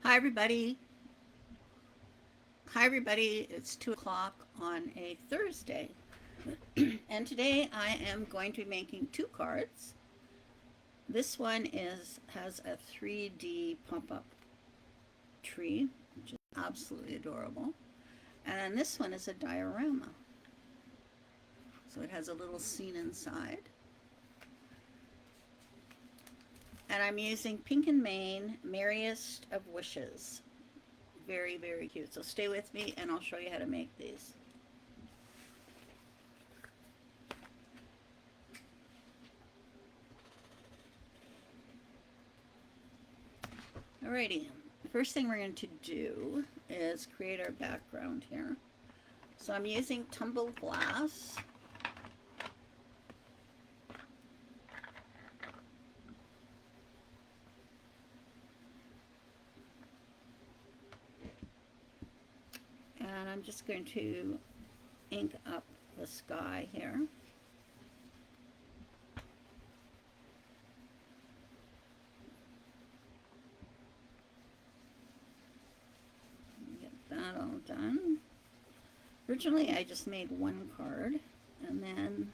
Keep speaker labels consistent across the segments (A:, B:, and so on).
A: Hi, everybody. Hi, everybody. It's 2 o'clock on a Thursday. And today I am going to be making two cards. This one has a 3D pop-up tree, which is absolutely adorable. And then this one is a diorama. So it has a little scene inside. And I'm using Pink and Main Merriest of Wishes. Very, very cute. So stay with me and I'll show you how to make these. Alrighty, first thing we're going to do is create our background here. So I'm using tumbled glass. And I'm just going to ink up the sky here. Get that all done. Originally I just made one card, and then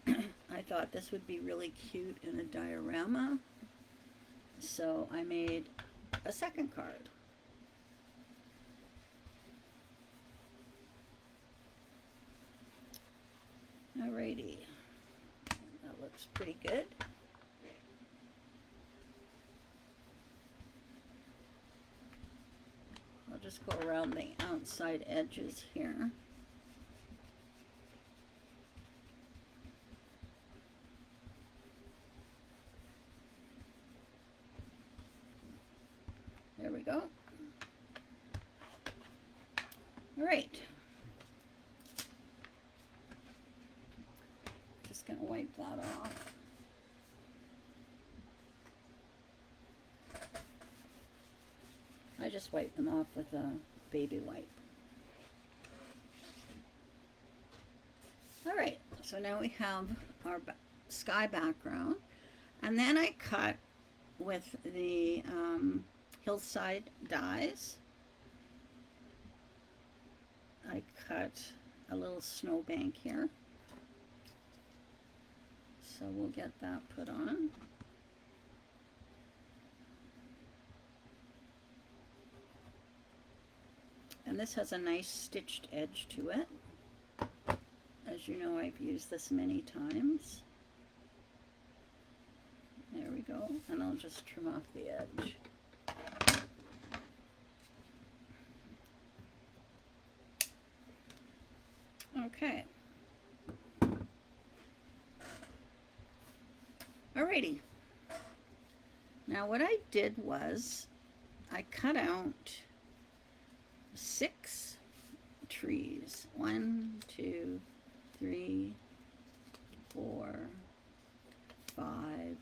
A: I thought this would be really cute in a diorama, so I made a second card. Alrighty, that looks pretty good. I'll just go around the outside edges here. There we go. All right. Just gonna wipe that off. I just wipe them off with a baby wipe. All right, so now we have our sky background, and then I cut with the hillside dies. I cut a little snowbank here, so we'll get that put on. And this has a nice stitched edge to it. As you know, I've used this many times. There we go. And I'll just trim off the edge. Okay. Alrighty. Now what I did was I cut out 6 trees. 1, 2, 3, 4, 5,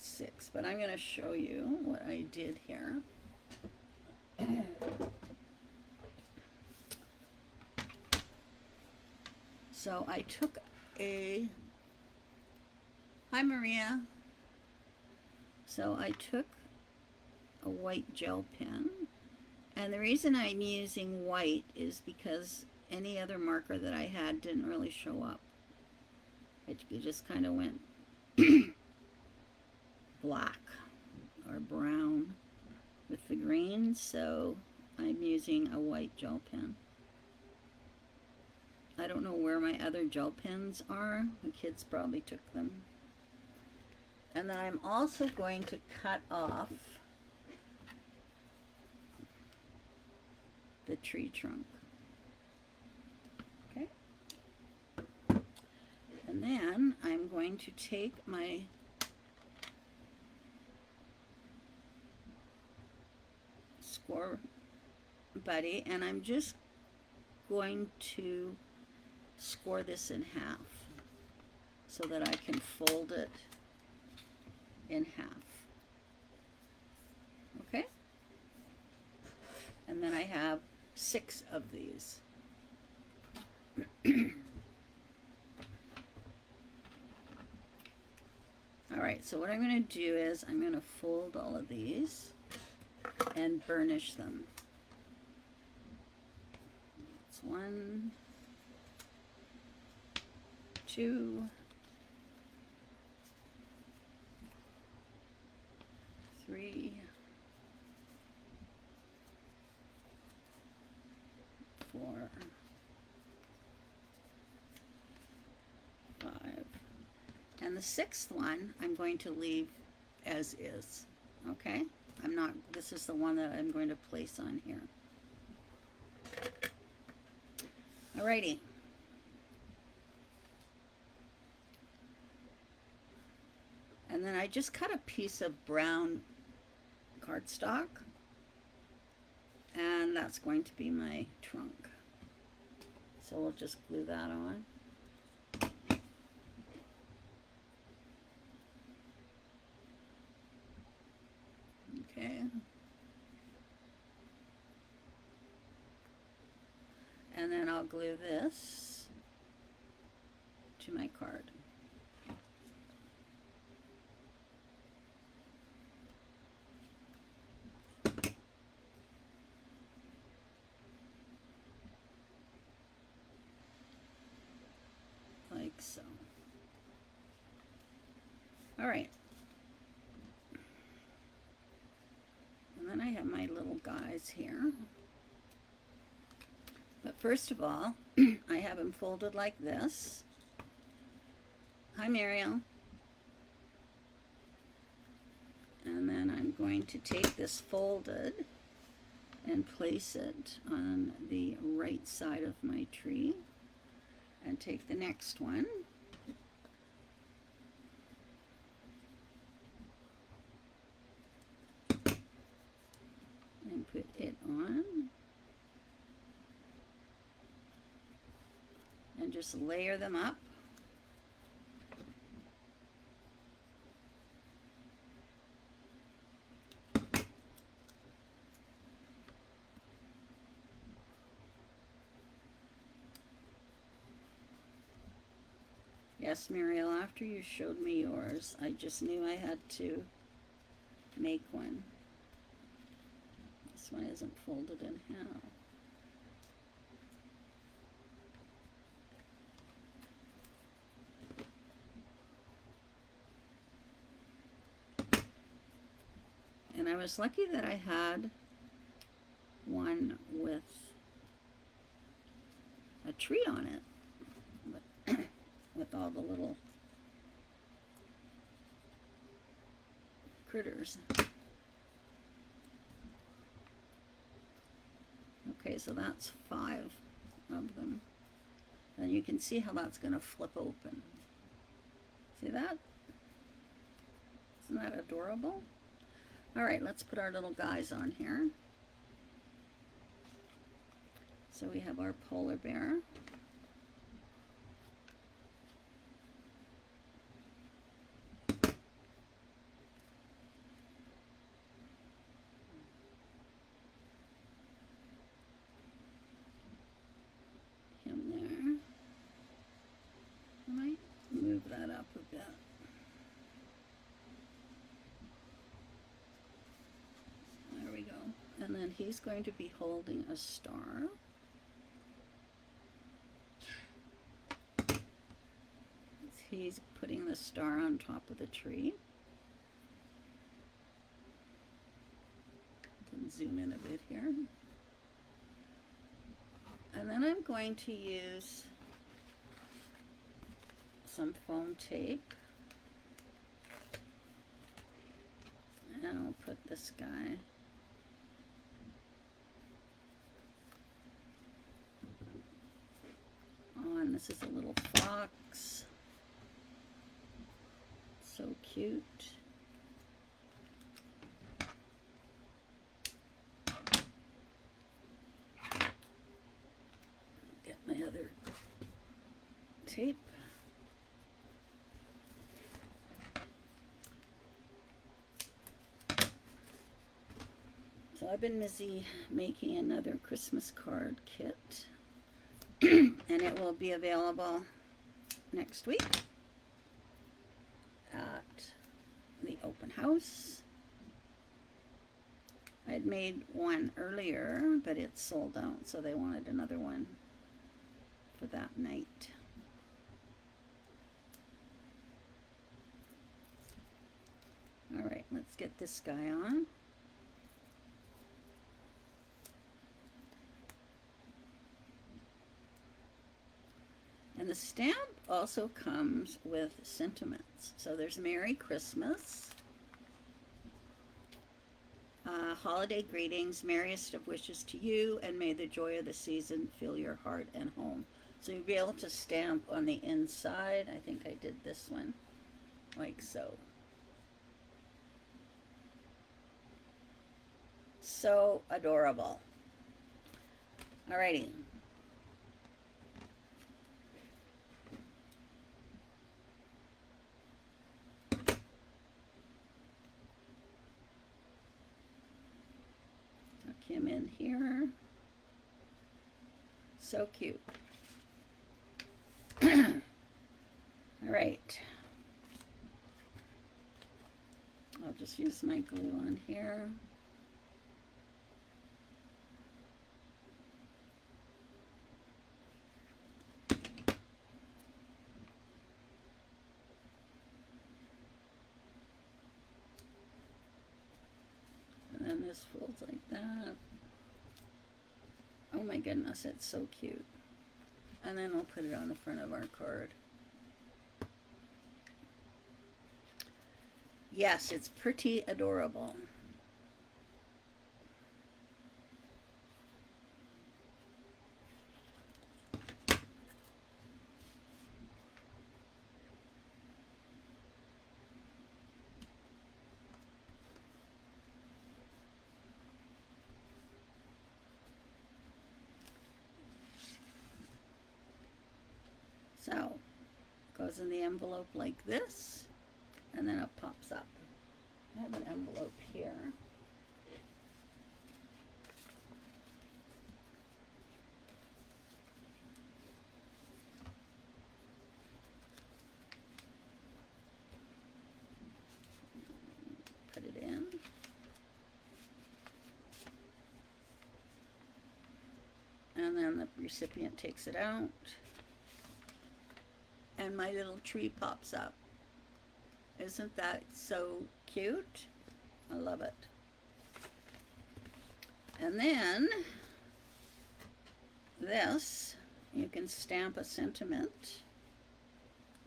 A: 6. But I'm going to show you what I did here. So I took a, hi Maria. So I took a white gel pen, and the reason I'm using white is because any other marker that I had didn't really show up. It just kind of went black or brown with the green, so I'm using a white gel pen. I don't know where my other gel pens are. The kids probably took them. And then I'm also going to cut off the tree trunk. Okay. And then I'm going to take my score buddy, and I'm just going to score this in half so that I can fold it in half. Okay? And then I have 6 of these. so what I'm going to do is I'm going to fold all of these and burnish them. It's 1, 2, 3, 4, 5. And the 6th one I'm going to leave as is. Okay? This is the one that I'm going to place on here. Alrighty. And then I just cut a piece of brown cardstock, and that's going to be my trunk. So we'll just glue that on. Okay. And then I'll glue this to my card. Like so. All right. And then I have my little guys here. But first of all, I have them folded like this. Hi, Mariel. And then I'm going to take this folded and place it on the right side of my tree. And take the next one. And put it on. And just layer them up. Yes, Muriel, after you showed me yours, I just knew I had to make one. This one isn't folded in half. And I was lucky that I had one with a tree on it, with all the little critters. Okay, so that's 5 of them. And you can see how that's going to flip open. See that? Isn't that adorable? All right, let's put our little guys on here. So we have our polar bear. Him there. I might move that up a bit. There we go. And then he's going to be holding a star. He's putting the star on top of the tree. Can zoom in a bit here. And then I'm going to use some foam tape. And I'll put this guy on. This is a little fox. So cute. Get my other tape. So I've been busy making another Christmas card kit, and it will be available next week at open house. I had made one earlier, but it's sold out, so they wanted another one for that night. All right, let's get this guy on. And the stamp also comes with sentiments. So there's Merry Christmas, holiday greetings, merriest of wishes to you, and may the joy of the season fill your heart and home. So you'll be able to stamp on the inside. I think I did this one like so. So adorable. Alrighty. Tuck him in here. So cute. All right. I'll just use my glue on here. And then this folds like that. Oh my goodness, it's so cute. And then we'll put it on the front of our card. Yes, it's pretty adorable. So, goes in the envelope like this, and then it pops up. I have an envelope here. Put it in. And then the recipient takes it out. And my little tree pops up. Isn't that so cute? I love it. And then this, you can stamp a sentiment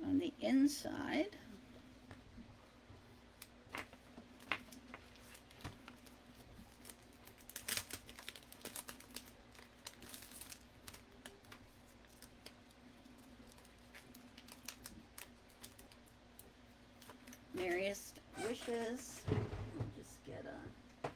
A: on the inside. Merriest wishes. I'll just get a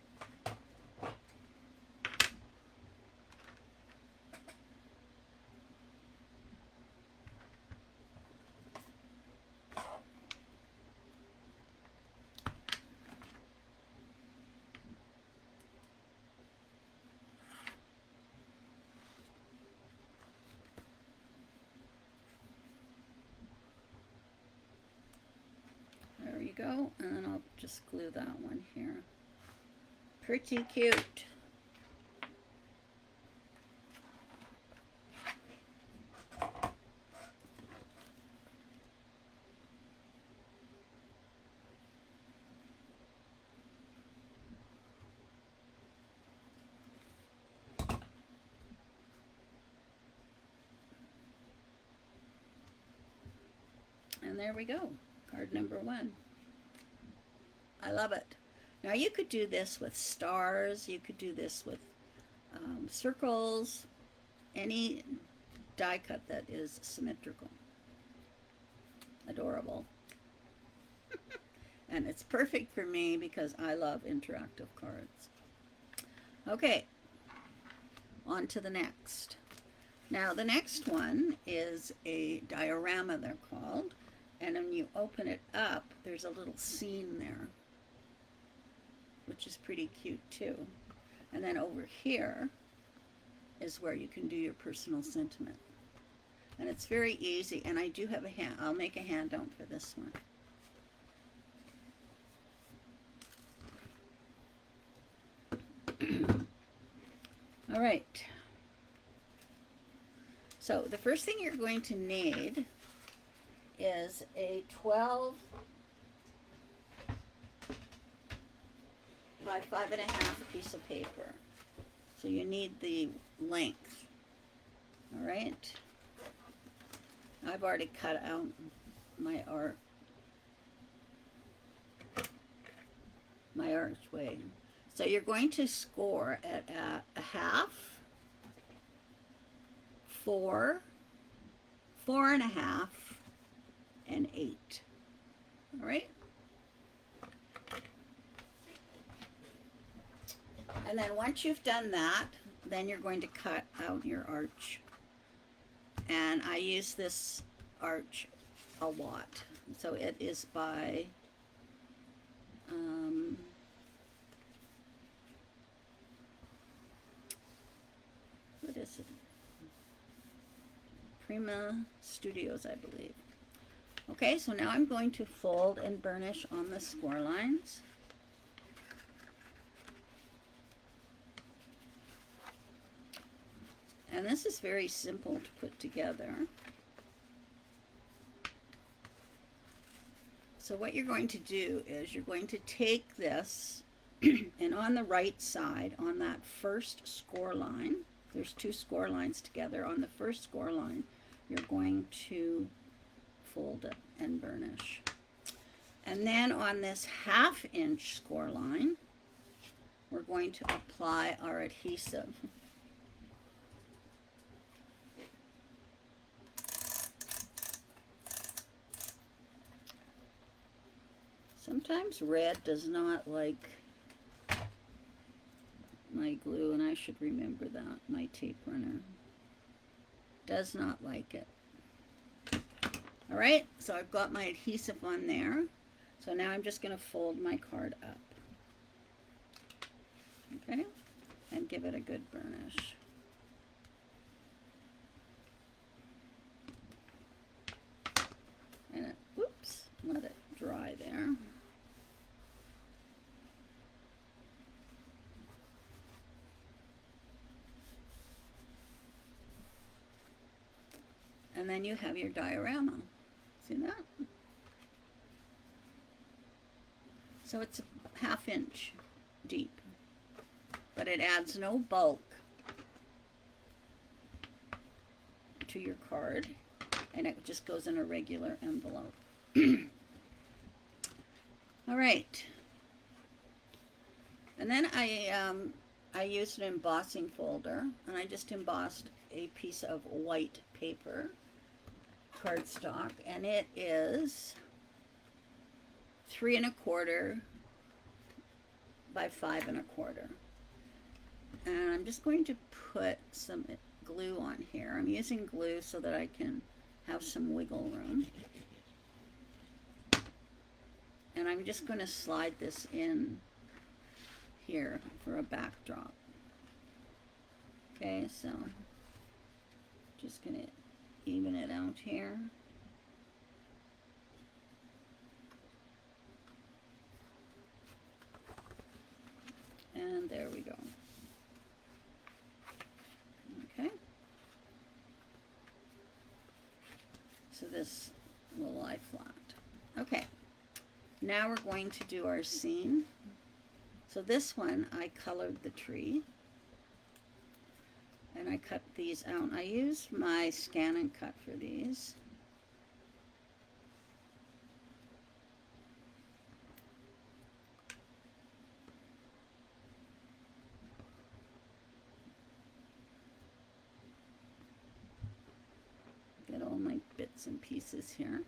A: There you go, and then I'll just glue that one here. Pretty cute. And there we go, card number 1. I love it. Now you could do this with stars, you could do this with circles, any die cut that is symmetrical. Adorable. And it's perfect for me because I love interactive cards. Okay, on to the next. Now the next one is a diorama, they're called, and when you open it up, there's a little scene there, which is pretty cute too. And then over here is where you can do your personal sentiment. And it's very easy, and I do have a hand, I'll make a handout for this one. All right. So the first thing you're going to need is a 12 by 5.5 piece of paper. So you need the length. All right. I've already cut out my archway. So you're going to score at a half, 4, 4.5, and 8. All right. And then once you've done that, then you're going to cut out your arch. And I use this arch a lot. So it is by what is it? Prima Studios, I believe. Okay, so now I'm going to fold and burnish on the score lines. And this is very simple to put together. So what you're going to do is you're going to take this and on the right side, on that first score line, there's 2 score lines together. On the first score line, you're going to fold it and burnish. And then on this 1/2 inch score line, we're going to apply our adhesive. Sometimes red does not like my glue, and I should remember that. My tape runner does not like it. All right, so I've got my adhesive on there. So now I'm just going to fold my card up. Okay, and give it a good burnish. And whoops, let it dry there. And then you have your diorama. See that? So it's a 1/2 inch deep, but it adds no bulk to your card, and it just goes in a regular envelope. All right. And then I used an embossing folder, and I just embossed a piece of white paper cardstock, and it is 3 1/4 by 5 1/4. And I'm just going to put some glue on here. I'm using glue so that I can have some wiggle room. And I'm just going to slide this in here for a backdrop. Okay, so just going to even it out here. And there we go. Okay. So this will lie flat. Okay. Now we're going to do our scene. So this one, I colored the tree. And I cut these out. I used my Scan and Cut for these. Get all my bits and pieces here.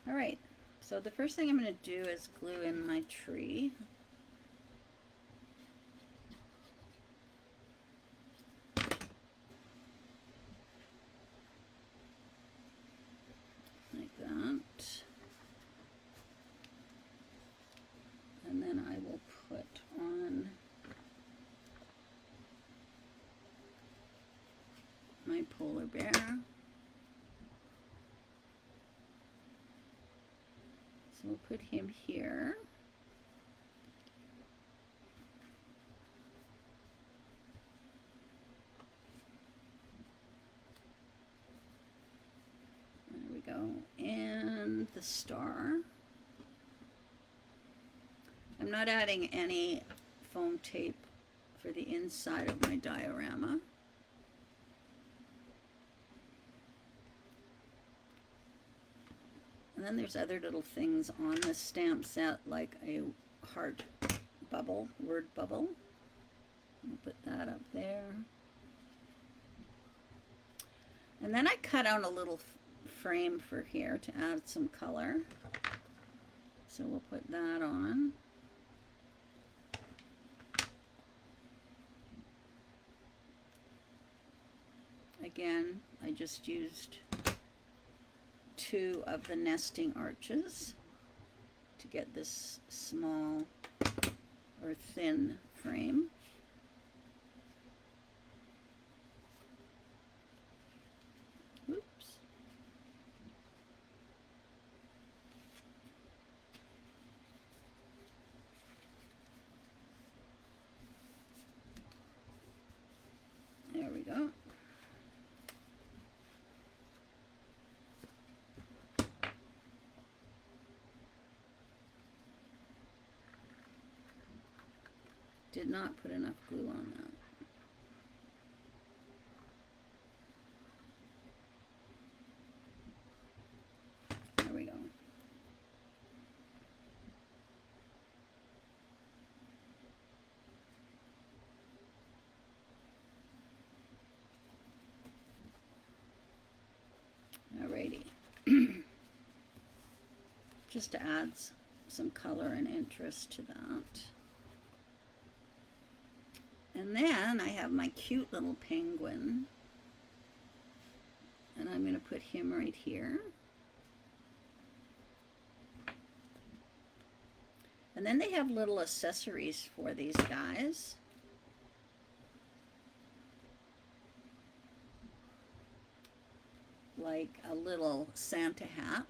A: All right. So the first thing I'm going to do is glue in my tree. Like that. And then I will put on my polar bear. So we'll put him here. There we go. And the star. I'm not adding any foam tape for the inside of my diorama. And then there's other little things on the stamp set, like a heart bubble, word bubble. I'll put that up there. And then I cut out a little frame for here to add some color. So we'll put that on. Again, I just used 2 of the nesting arches to get this small or thin frame. Oops. There we go. Did not put enough glue on that. There we go. Alrighty. Just to add some color and interest to that. And then I have my cute little penguin, and I'm going to put him right here. And then they have little accessories for these guys. Like a little Santa hat.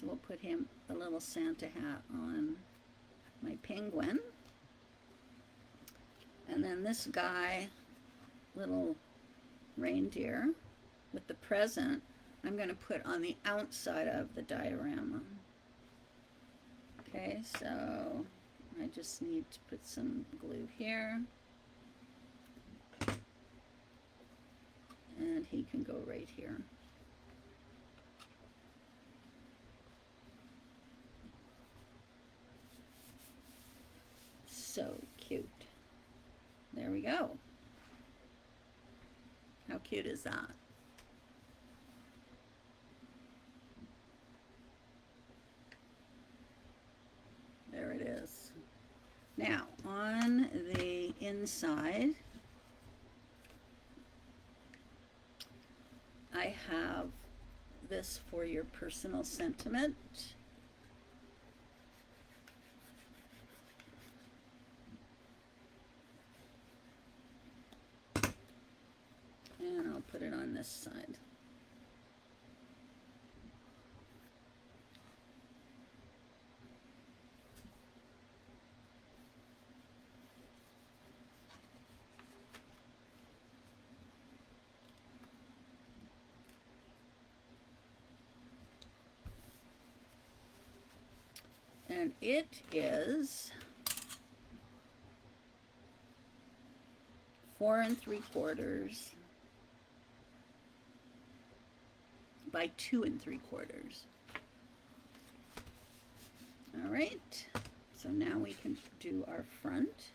A: So we'll put him, the little Santa hat, on my penguin. And then this guy, little reindeer with the present, I'm going to put on the outside of the diorama. Okay, so I just need to put some glue here. And he can go right here. So cute. There we go. How cute is that? There it is. Now, on the inside, I have this for your personal sentiment. And I'll put it on this side. And it is 4 3/4 by 2 3/4. All right, so now we can do our front.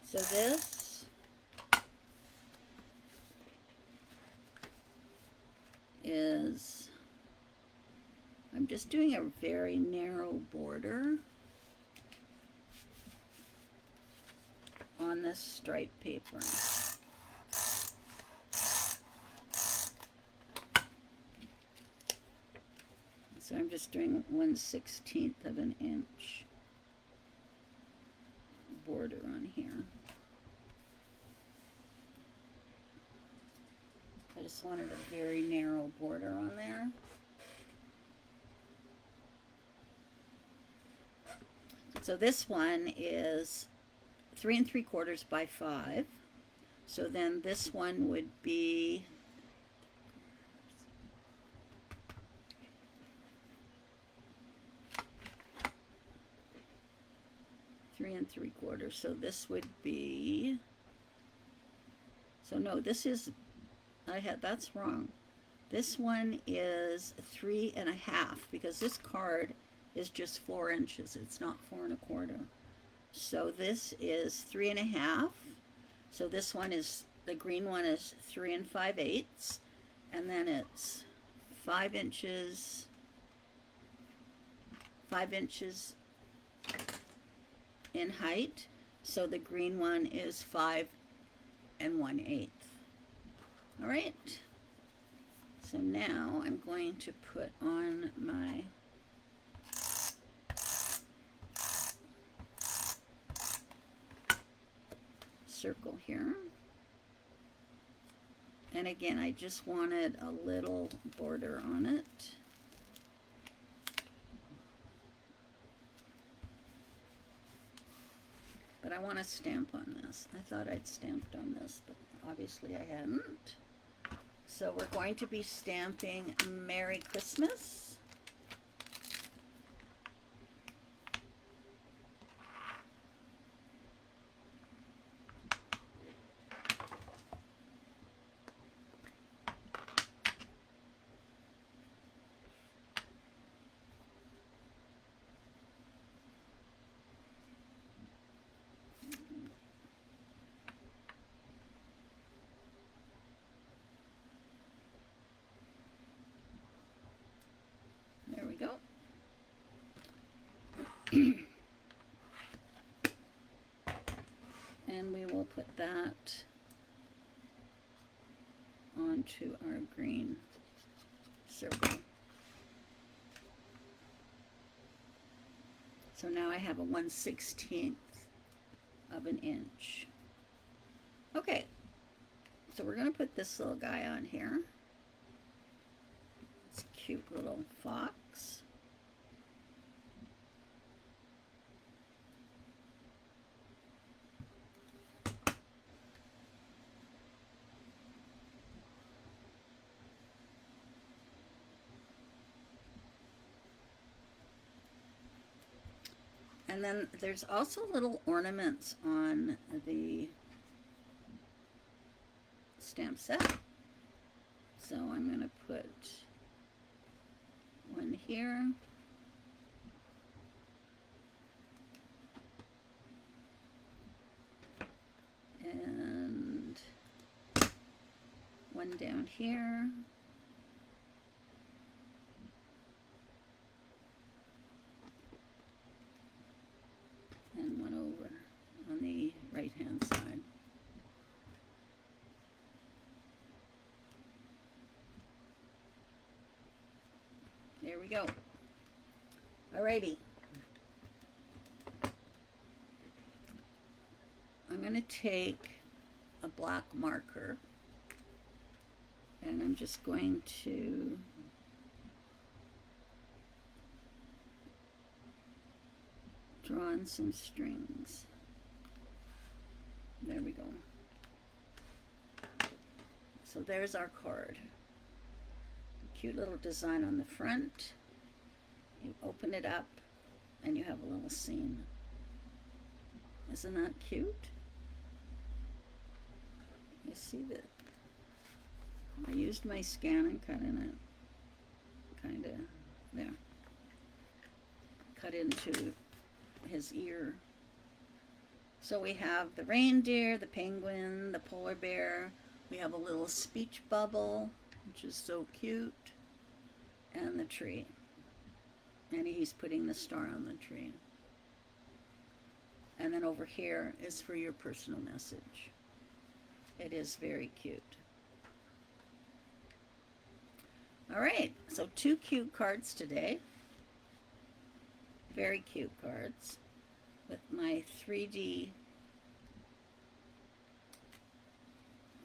A: So this is, I'm just doing a very narrow border on this stripe paper. So I'm just doing 1/16 of an inch border on here. I just wanted a very narrow border on there. So this one is 3 3/4 by 5. So then this one would be 3 3/4. So this would be, so no, this is, that's wrong. This one is 3 1/2 because this card is just 4 inches. It's not 4 1/4. So this is 3 1/2. So this one is, the green one is 3 5/8, and then it's 5 inches, 5 inches in height. So the green one is 5 1/8. All right. So now I'm going to put on my circle here. And again, I just wanted a little border on it. But I want to stamp on this. I thought I'd stamped on this, but obviously I hadn't. So we're going to be stamping Merry Christmas. There we go. And we will put that onto our green circle. So now I have a 1/16 of an inch. Okay, so we're going to put this little guy on here. It's a cute little fox. And then there's also little ornaments on the stamp set. So I'm going to put one here. And one down here. And one over on the right-hand side. There we go. Alrighty. I'm going to take a black marker and I'm just going to draw on some strings. There we go. So there's our card. Cute little design on the front. You open it up and you have a little scene. Isn't that cute? You see that? I used my scan and cut in it. Kind of there. Cut into his ear. So we have the reindeer, the penguin, the polar bear. We have a little speech bubble, which is so cute, and the tree. And he's putting the star on the tree. And then over here is for your personal message. It is very cute. All right, so two cute cards today. Very cute cards with my 3D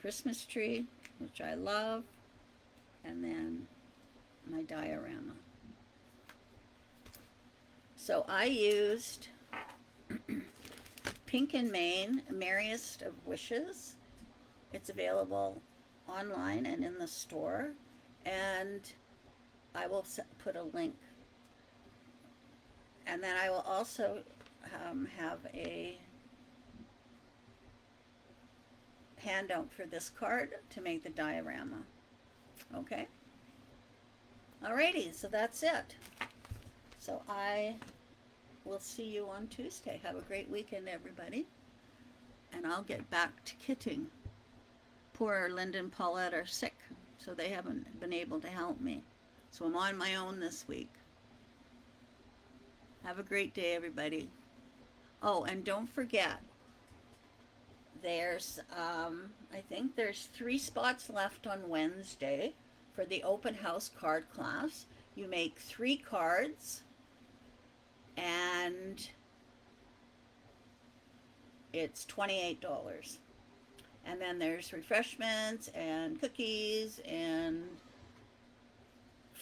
A: Christmas tree, which I love, and then my diorama. So I used Pink and Main Merriest of Wishes. It's available online and in the store, and I will put a link. And then I will also have a handout for this card to make the diorama. Okay? Alrighty, so that's it. So I will see you on Tuesday. Have a great weekend, everybody. And I'll get back to kitting. Poor Linda and Paulette are sick, so they haven't been able to help me. So I'm on my own this week. Have a great day, everybody. Oh, and don't forget, there's, I think there's 3 spots left on Wednesday for the open house card class. You make 3 cards, and it's $28. And then there's refreshments and cookies and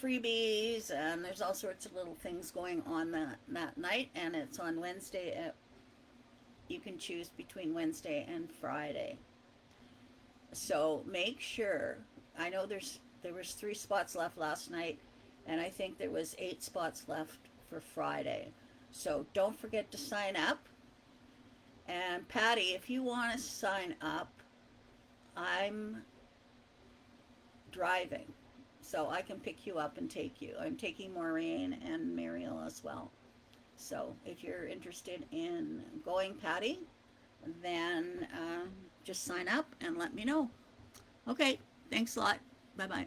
A: freebies, and there's all sorts of little things going on that night, and it's on Wednesday. You can choose between Wednesday and Friday. So make sure, I know there was 3 spots left last night, and I think there was 8 spots left for Friday. So don't forget to sign up. And Patty, if you want to sign up, I'm driving, so I can pick you up and take you. I'm taking Maureen and Mariel as well. So if you're interested in going, Patty, then just sign up and let me know. Okay, thanks a lot. Bye-bye.